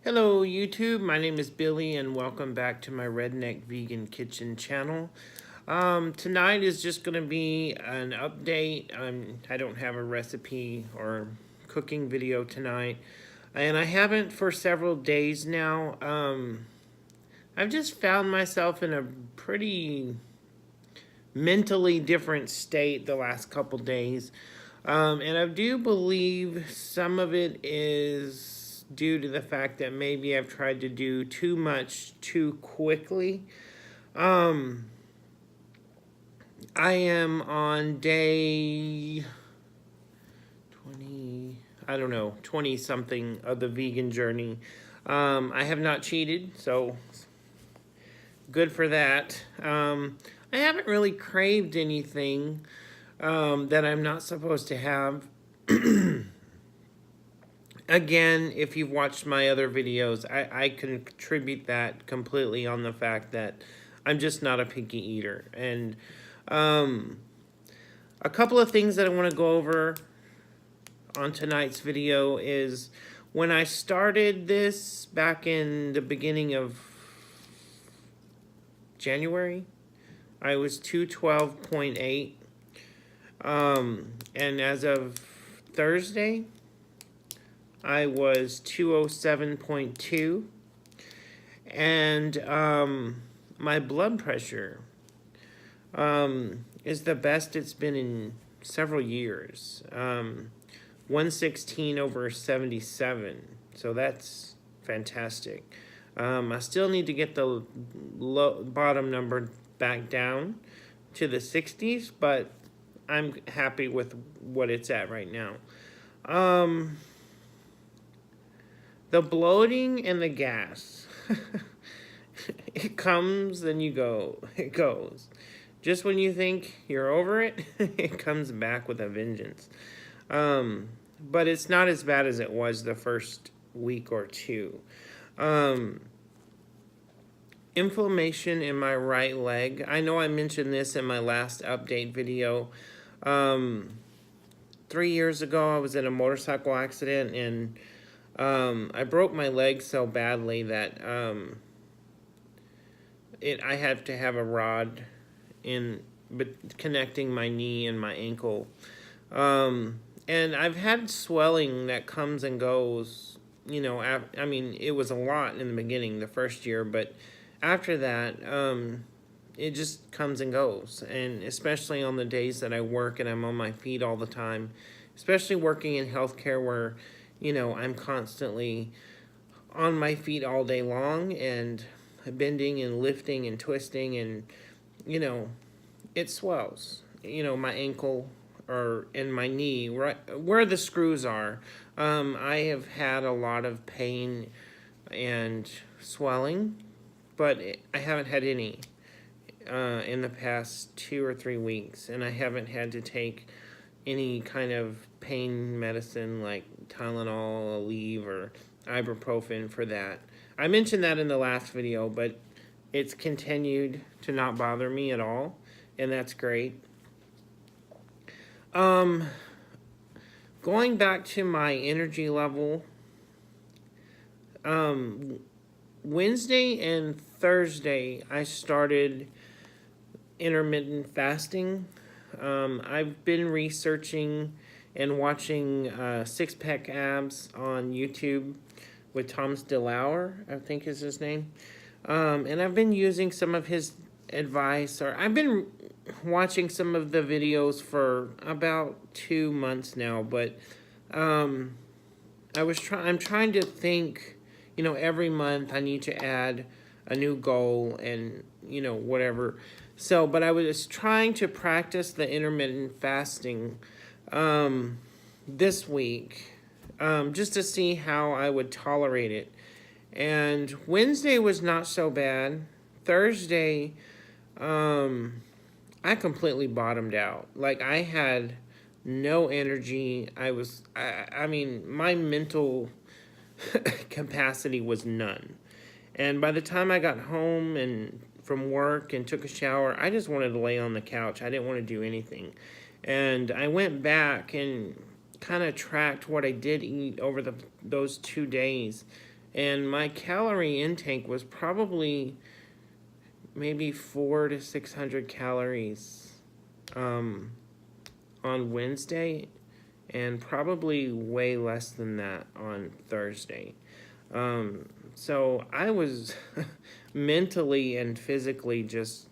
Hello YouTube, my name is Billy and welcome back to my Redneck Vegan Kitchen channel. Tonight is just going to be an update. I don't have a recipe or cooking video tonight, and I haven't for several days now. I've just found myself in a pretty mentally different state the last couple days, and I do believe some of it is due to the fact that maybe I've tried to do too much too quickly. I am on day 20, I don't know, 20 something of the vegan journey. I have not cheated, so good for that. I haven't really craved anything that I'm not supposed to have. Again, if you've watched my other videos, I can contribute that completely on the fact that I'm just not a picky eater. And a couple of things that I want to go over on tonight's video is when I started this back in the beginning of January, I was 212.8. And as of Thursday, I was 207.2, and my blood pressure is the best it's been in several years. 116/77, so that's fantastic. I still need to get the bottom number back down to the 60s, but I'm happy with what it's at right now. The bloating and the gas, it comes, then you go, it goes. Just when you think you're over it, it comes back with a vengeance. But it's not as bad as it was the first week or two. Inflammation in my right leg. I know I mentioned this in my last update video. 3 years ago, I was in a motorcycle accident, and I broke my leg so badly that I had to have a rod connecting my knee and my ankle. And I've had swelling that comes and goes. You know, I mean, it was a lot in the beginning, the first year, but after that, it just comes and goes. And especially on the days that I work and I'm on my feet all the time, especially working in healthcare where, you know, I'm constantly on my feet all day long and bending and lifting and twisting, and, you know, it swells. You know, my ankle or in my knee, right where the screws are. I have had a lot of pain and swelling, but I haven't had any in the past 2 or 3 weeks, and I haven't had to take any kind of pain medicine like Tylenol, Aleve, or ibuprofen for that. I mentioned that in the last video, but it's continued to not bother me at all, and that's great. Going back to my energy level, Wednesday and Thursday I started intermittent fasting. I've been researching and watching Six Pack Abs on YouTube with Thomas DeLauer, I think is his name. And I've been using some of his advice, or I've been watching some of the videos for about 2 months now, but I'm trying to think, you know, every month I need to add a new goal and, you know, whatever. So, but I was trying to practice the intermittent fasting this week, just to see how I would tolerate it. And Wednesday was not so bad. Thursday, I completely bottomed out. Like, I had no energy. I mean, my mental capacity was none. And by the time I got home and from work and took a shower, I just wanted to lay on the couch. I didn't want to do anything. And I went back and kind of tracked what I did eat over those 2 days. and my calorie intake was probably maybe 400 to 600 calories um, on Wednesday, and probably way less than that on Thursday. So I was mentally and physically just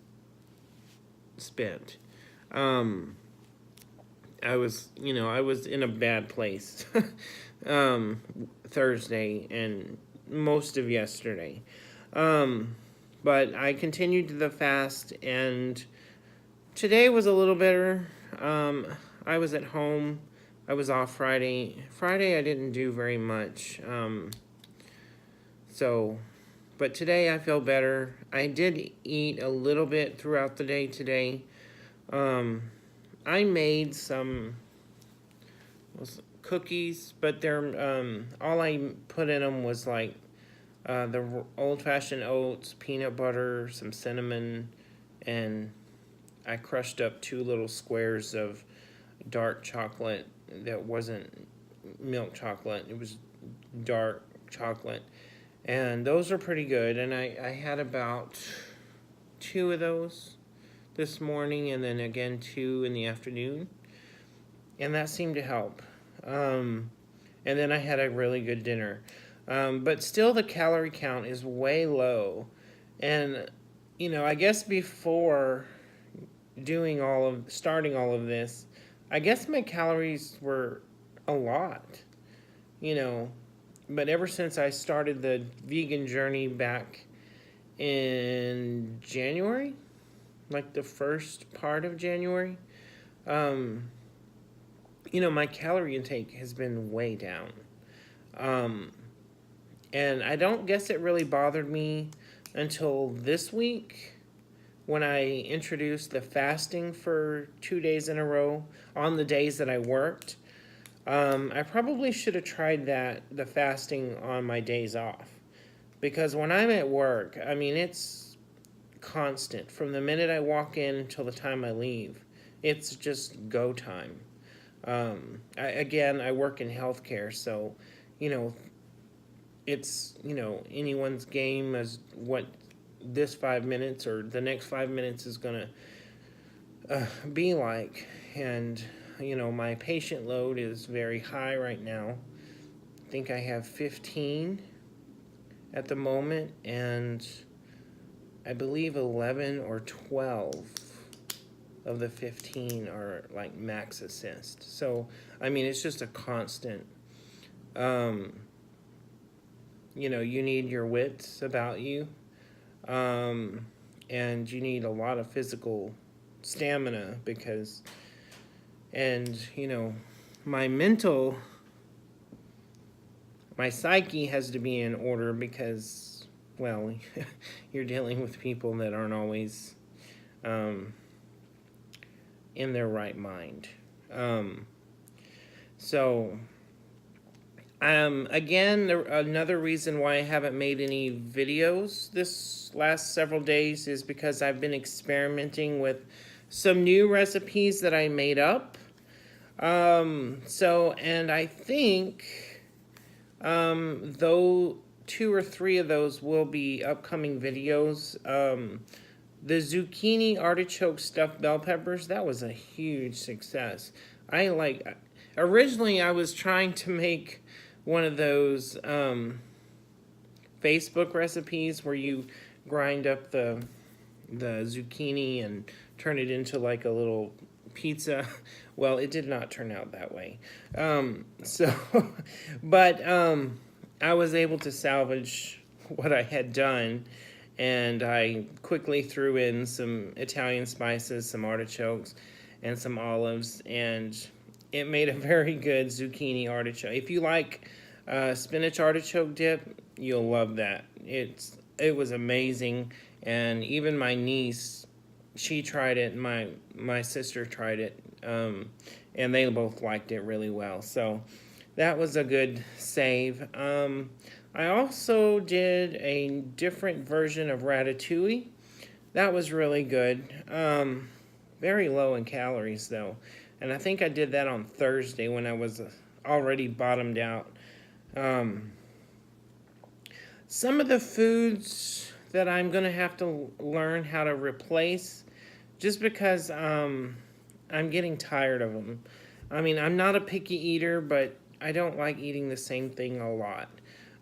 spent. Um, I was in a bad place Thursday and most of yesterday. Um, but I continued the fast, and today was a little better. I was at home. I was off Friday. Friday I didn't do very much. So, but today I feel better. I did eat a little bit throughout the day today. I made some cookies, but they're all I put in them was like the old-fashioned oats, peanut butter, some cinnamon, and I crushed up 2 little squares of dark chocolate that wasn't milk chocolate. It was dark chocolate. And those are pretty good. And I had about 2 of those this morning, and then again 2 in the afternoon. And that seemed to help. And then I had a really good dinner. But still the calorie count is way low. And, I guess before starting all of this, I guess my calories were a lot, but ever since I started the vegan journey back in January, like the first part of January, my calorie intake has been way down. And I don't guess it really bothered me until this week when I introduced the fasting for 2 days in a row on the days that I worked. I probably should have tried the fasting on my days off. Because when I'm at work, it's constant. From the minute I walk in until the time I leave, it's just go time. I work in healthcare, so, it's, anyone's game as what this 5 minutes or the next 5 minutes is going to be like. And, my patient load is very high right now. I think I have 15 at the moment, and I believe 11 or 12 of the 15 are like max assist. So, it's just a constant. You need your wits about you. And you need a lot of physical stamina my psyche has to be in order because, well, you're dealing with people that aren't always in their right mind. Again, another reason why I haven't made any videos this last several days is because I've been experimenting with some new recipes that I made up. And I think, though 2 or 3 of those will be upcoming videos. The zucchini artichoke stuffed bell peppers, that was a huge success. Originally I was trying to make one of those Facebook recipes where you grind up the zucchini and turn it into like a little pizza. Well, it did not turn out that way. But I was able to salvage what I had done, and I quickly threw in some Italian spices, some artichokes, and some olives, and it made a very good zucchini artichoke. If you like spinach artichoke dip, you'll love that. It was amazing, and even my niece, she tried it, and my sister tried it, and they both liked it really well. So that was a good save. I also did a different version of ratatouille. That was really good. Very low in calories, though. And I think I did that on Thursday when I was already bottomed out. Some of the foods that I'm going to have to learn how to replace just because I'm getting tired of them. I mean, I'm not a picky eater, but I don't like eating the same thing a lot.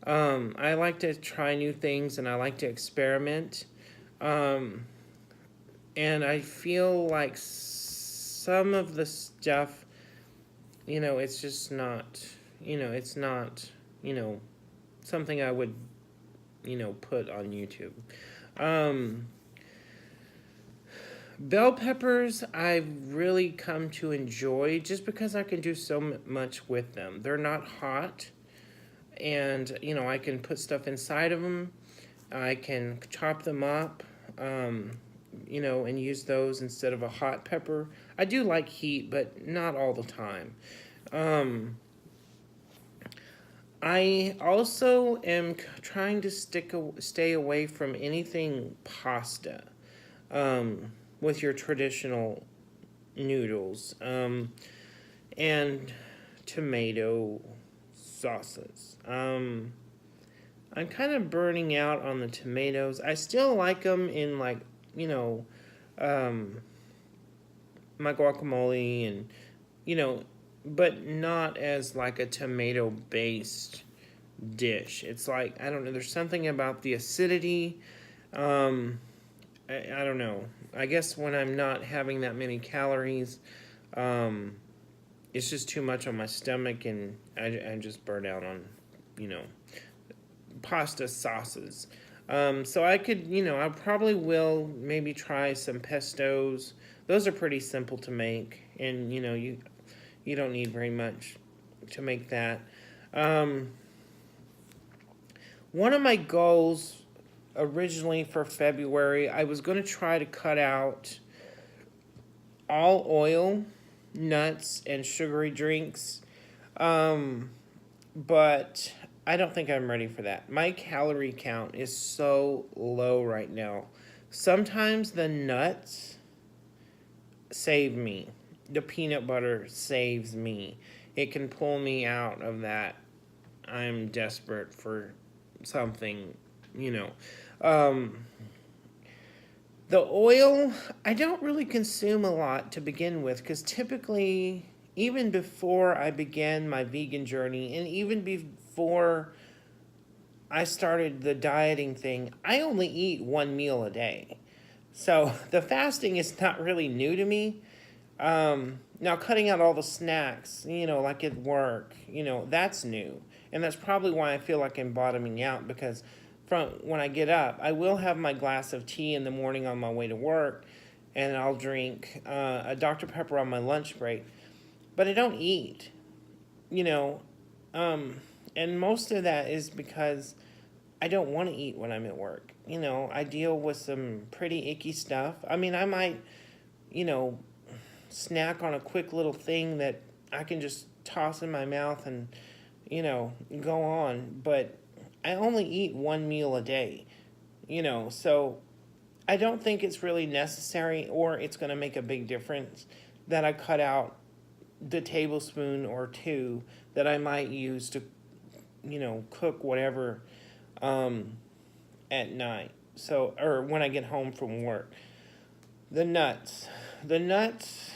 I like to try new things and I like to experiment. Um, and I feel like some of the stuff, it's just not, it's not, you know, something I would, put on YouTube. Um, Bell peppers, I've really come to enjoy just because I can do so much with them. They're not hot, and I can put stuff inside of them. I can chop them up, and use those instead of a hot pepper. I do like heat, but not all the time. Um, I also am trying to stay away from anything pasta with your traditional noodles and tomato sauces. I'm kind of burning out on the tomatoes. I still like them in um, my guacamole and you know, but not as like a tomato based dish. It's like I don't know. There's something about the acidity. Um, I don't know. I guess when I'm not having that many calories, um, it's just too much on my stomach, and I just burn out on, you know, pasta sauces. So I could, I probably will maybe try some pestos. Those are pretty simple to make, and you don't need very much to make that. Um, One of my goals originally for February, I was going to try to cut out all oil, nuts, and sugary drinks. Um, but I don't think I'm ready for that. My calorie count is so low right now. Sometimes the nuts save me. The peanut butter saves me. It can pull me out of that. I'm desperate for something, you know. Um, the oil, I don't really consume a lot to begin with because typically, even before I began my vegan journey and even before I started the dieting thing, I only eat one meal a day. So the fasting is not really new to me. Now, cutting out all the snacks, like at work, that's new. And that's probably why I feel like I'm bottoming out because from when I get up, I will have my glass of tea in the morning on my way to work, and I'll drink a Dr. Pepper on my lunch break. But I don't eat, you know, um, and most of that is because I don't want to eat when I'm at work. I deal with some pretty icky stuff. I mean, I might, you know, snack on a quick little thing that I can just toss in my mouth and, go on. But I only eat one meal a day, so I don't think it's really necessary or it's going to make a big difference that I cut out the tablespoon or two that I might use to, cook whatever at night. So, or when I get home from work. The nuts. The nuts,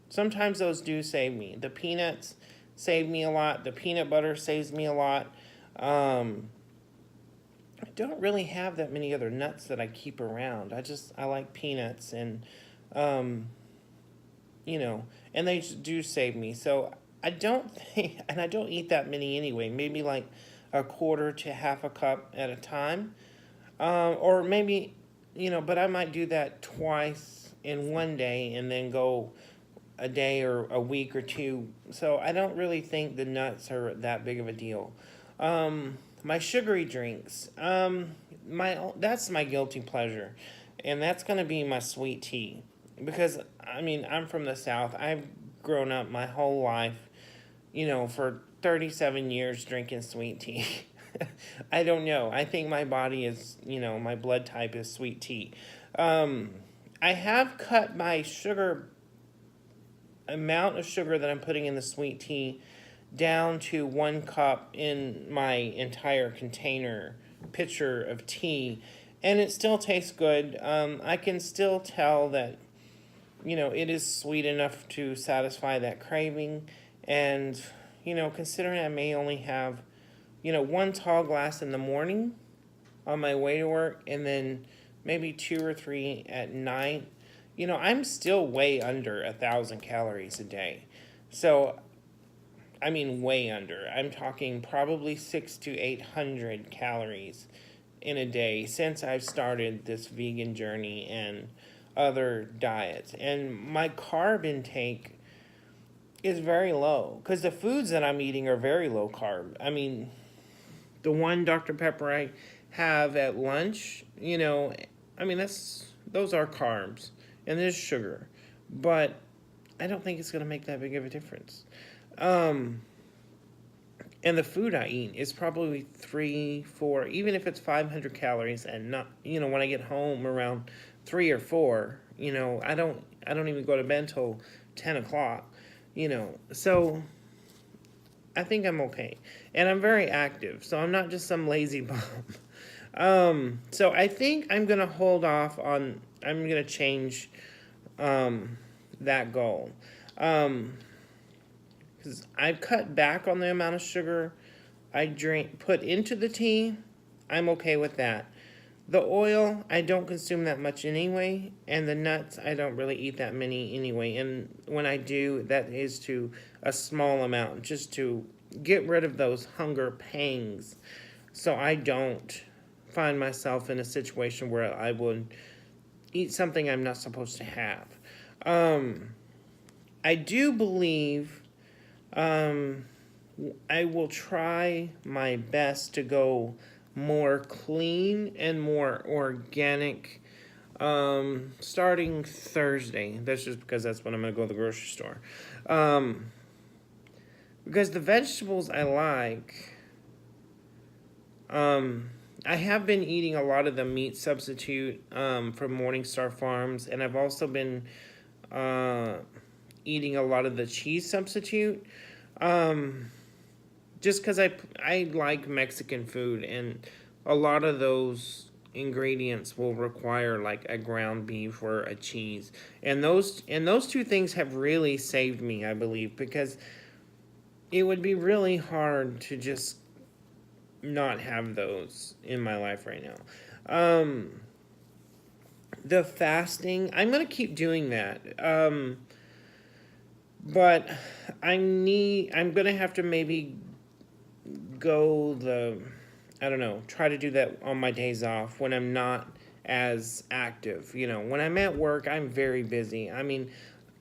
sometimes those do save me. The peanuts save me a lot. The peanut butter saves me a lot. I don't really have that many other nuts that I keep around. I like peanuts um, and they do save me. So I don't think, and I don't eat that many anyway, maybe like a quarter to half a cup at a time. Or maybe, but I might do that twice in one day and then go a day or a week or two. So I don't really think the nuts are that big of a deal. My sugary drinks, that's my guilty pleasure, and that's gonna be my sweet tea, because I mean I'm from the South. I've grown up my whole life, for 37 years drinking sweet tea. I don't know. I think my body is, my blood type is sweet tea. I have cut my amount of sugar that I'm putting in the sweet tea down to 1 cup in my entire container pitcher of tea, and it still tastes good. I can still tell that, it is sweet enough to satisfy that craving. And, considering I may only have, one tall glass in the morning on my way to work, and then maybe two or three at night, I'm still way under 1,000 calories a day. So, I mean, way under. I'm talking probably 600 to 800 calories in a day since I've started this vegan journey and other diets. And my carb intake is very low because the foods that I'm eating are very low carb. I mean, the one Dr. Pepper I have at lunch, those are carbs and there's sugar, but I don't think it's going to make that big of a difference. And the food I eat is probably 3, 4, even if it's 500 calories, and not, when I get home around 3 or 4, I don't even go to bed till 10 o'clock, so I think I'm okay. And I'm very active, so I'm not just some lazy bum. So I think I'm going to hold off I'm going to change that goal. Because I've cut back on the amount of sugar I put into the tea. I'm okay with that. The oil, I don't consume that much anyway, and the nuts, I don't really eat that many anyway. And when I do, that is to a small amount, just to get rid of those hunger pangs, so I don't find myself in a situation where I would eat something I'm not supposed to have. I do believe I will try my best to go more clean and more organic starting Thursday. That's just because that's when I'm going to go to the grocery store. Because the vegetables I like, I have been eating a lot of the meat substitute from Morningstar Farms, and I've also been eating a lot of the cheese substitute. Just because I like Mexican food, and a lot of those ingredients will require like a ground beef or a cheese, and those two things have really saved me, I believe, because it would be really hard to just not have those in my life right now. The fasting, I'm gonna keep doing that. But I'm gonna have to maybe try to do that on my days off when I'm not as active. When I'm at work, I'm very busy. I mean,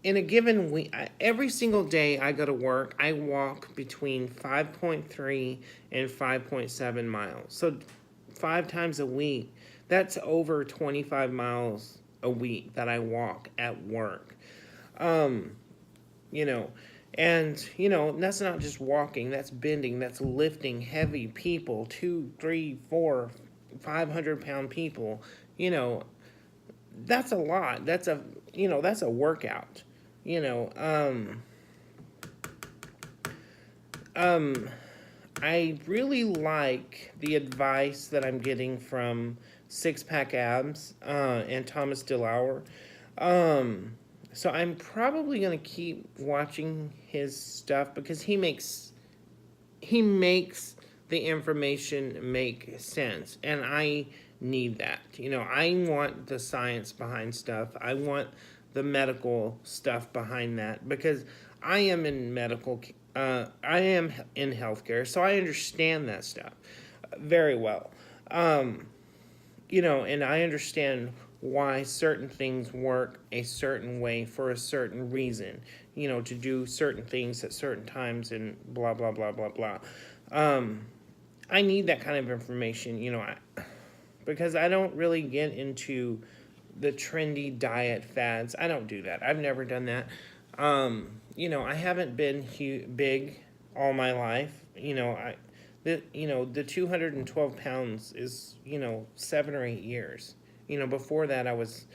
in a given week, every single day I go to work, I walk between 5.3 and 5.7 miles. So 5 times a week, that's over 25 miles a week that I walk at work. And, that's not just walking, that's bending, that's lifting heavy people, 2, 3, 4, 500-pound people, that's a lot. That's a workout, I really like the advice that I'm getting from Six Pack Abs, and Thomas DeLauer. So I'm probably going to keep watching his stuff because he makes the information make sense, and I need that. I want the science behind stuff. I want the medical stuff behind that because I am in healthcare, so I understand that stuff very well. And I understand why certain things work a certain way for a certain reason, to do certain things at certain times and blah, blah, blah, blah, blah. I need that kind of information, because I don't really get into the trendy diet fads. I don't do that. I've never done that. I haven't been big all my life. The 212 pounds is, 7 or 8 years. Before that I was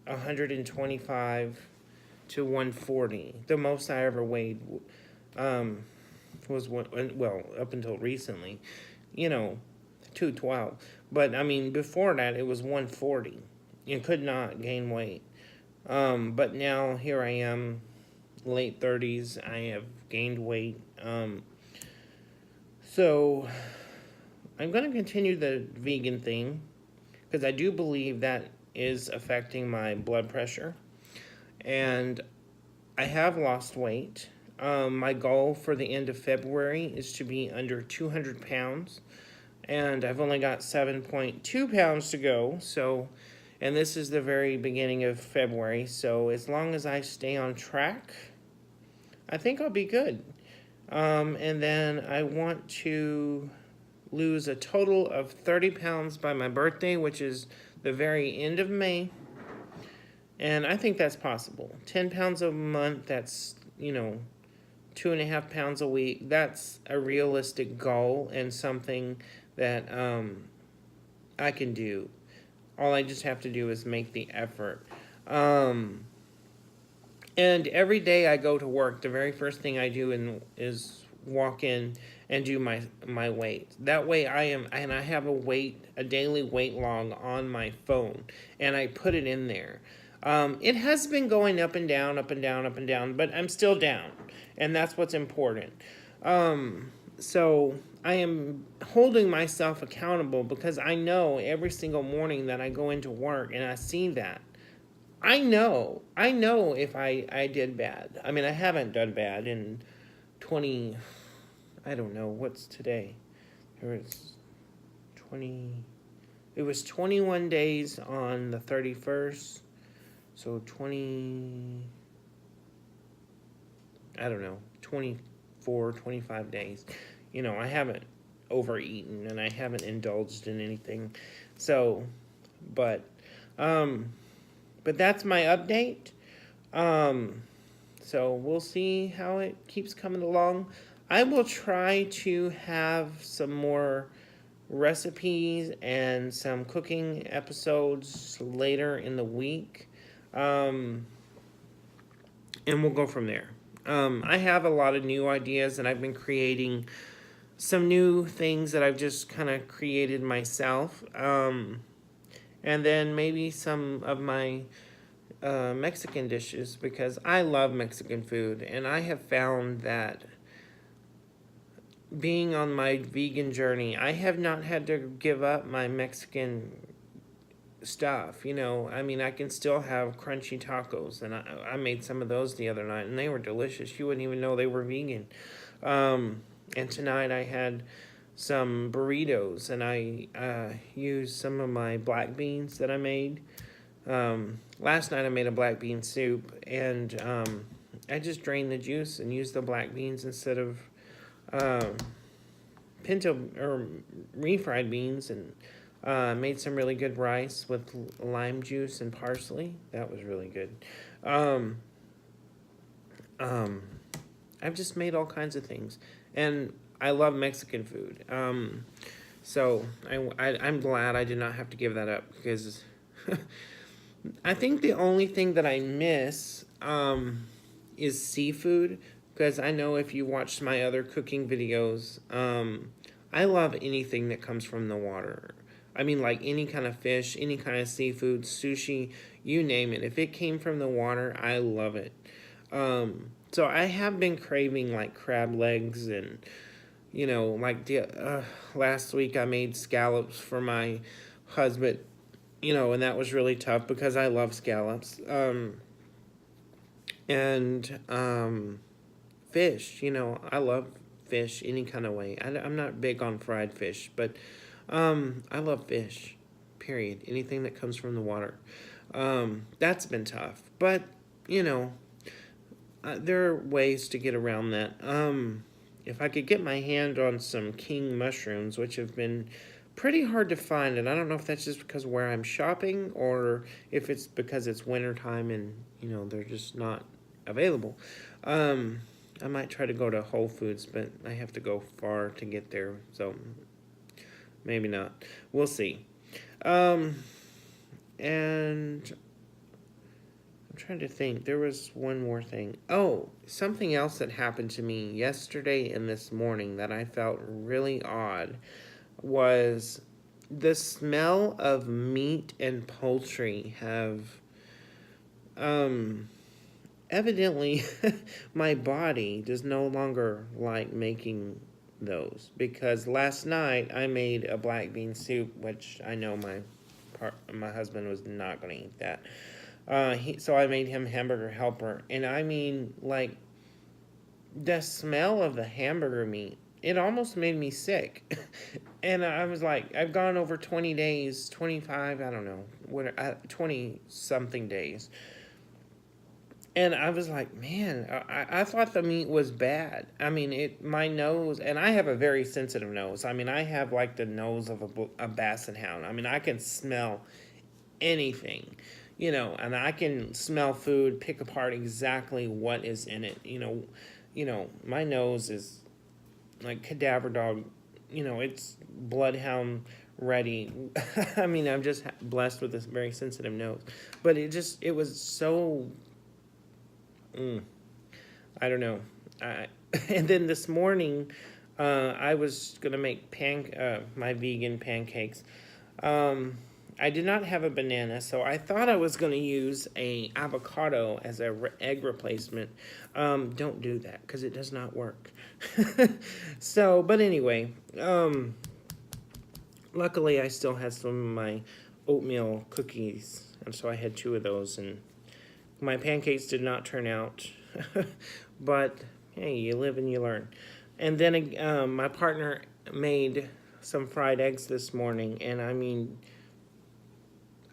125 to 140. The most I ever weighed was up until recently, 212. But I mean, before that, it was 140. You could not gain weight. But now here I am, late 30s. I have gained weight. So I'm going to continue the vegan thing because I do believe that is affecting my blood pressure. And I have lost weight. My goal for the end of February is to be under 200 pounds. And I've only got 7.2 pounds to go. So, and this is the very beginning of February. So as long as I stay on track, I think I'll be good. And then I want to lose a total of 30 pounds by my birthday, which is the very end of May. And I think that's possible. 10 pounds a month, that's, 2.5 pounds a week. That's a realistic goal and something that I can do. All I just have to do is make the effort. And every day I go to work, the very first thing I do is walk in and do my weight. That way I have a daily weight log on my phone, and I put it in there. It has been going up and down, up and down, up and down, but I'm still down, and that's what's important. So I am holding myself accountable because I know every single morning that I go into work and I see that. I know if I did bad. I mean, I haven't done bad in 20, I don't know, what's today? It was 21 days on the 31st, so 24, 25 days. I haven't overeaten and I haven't indulged in anything. So, but that's my update. So we'll see how it keeps coming along. I will try to have some more recipes and some cooking episodes later in the week. And we'll go from there. I have a lot of new ideas, and I've been creating some new things that I've just kind of created myself. And then maybe some of my Mexican dishes, because I love Mexican food, and I have found that being on my vegan journey, I have not had to give up my Mexican stuff. I mean, I can still have crunchy tacos, and I made some of those the other night, and they were delicious. You wouldn't even know they were vegan. And tonight I had some burritos, and I used some of my black beans that I made. Last night I made a black bean soup, and I just drained the juice and used the black beans instead of pinto or refried beans, and made some really good rice with lime juice and parsley. That was really good. I've just made all kinds of things, and I love Mexican food. So I'm glad I did not have to give that up, because I think the only thing that I miss is seafood, because I know if you watched my other cooking videos, I love anything that comes from the water. I mean, like any kind of fish, any kind of seafood, sushi, you name it. If it came from the water, I love it. So I have been craving like crab legs, and like last week I made scallops for my husband, and that was really tough because I love scallops. And fish, I love fish any kind of way. I'm not big on fried fish, but I love fish, period. Anything that comes from the water. That's been tough, but there are ways to get around that. If I could get my hand on some king mushrooms, which have been pretty hard to find, and I don't know if that's just because where I'm shopping or if it's because it's wintertime and they're just not available. I might try to go to Whole Foods, but I have to go far to get there, so maybe not. We'll see. And I'm trying to think. There was one more thing. Oh, something else that happened to me yesterday and this morning that I felt really odd was the smell of meat and poultry have, evidently, my body does no longer like making those, because last night I made a black bean soup, which I know my husband was not going to eat that. So I made him hamburger helper, and I mean, like, the smell of the hamburger meat, it almost made me sick. And I was like, I've gone over 20 days, 25, I don't know, 20 something days. And I was like, man, I thought the meat was bad. I mean, my nose, and I have a very sensitive nose. I mean, I have like the nose of a basset hound. I mean, I can smell anything, and I can smell food, pick apart exactly what is in it. My nose is like cadaver dog. It's bloodhound ready. I mean, I'm just blessed with this very sensitive nose, but it was so. I don't know. And then this morning, I was gonna make my vegan pancakes. I did not have a banana, so I thought I was gonna use a avocado as a egg replacement. Don't do that because it does not work. So, but anyway, luckily I still had some of my oatmeal cookies, and so I had 2 of those, and my pancakes did not turn out, but hey, you live and you learn. And then my partner made some fried eggs this morning, and I mean,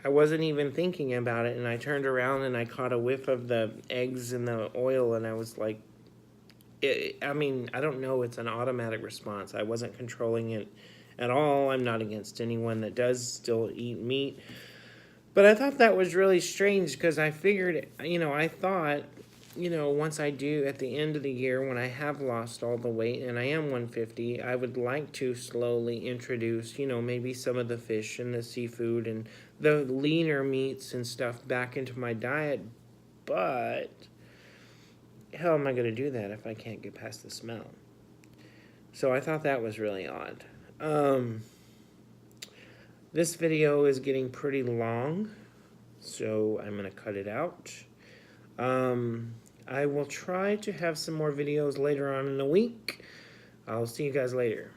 I wasn't even thinking about it, and I turned around and I caught a whiff of the eggs in the oil, and I was like, I mean, I don't know, it's an automatic response. I wasn't controlling it at all. I'm not against anyone that does still eat meat. But I thought that was really strange because I figured, I thought, once I do at the end of the year when I have lost all the weight and I am 150, I would like to slowly introduce, maybe some of the fish and the seafood and the leaner meats and stuff back into my diet. But how am I going to do that if I can't get past the smell? So I thought that was really odd. This video is getting pretty long, so I'm going to cut it out. I will try to have some more videos later on in the week. I'll see you guys later.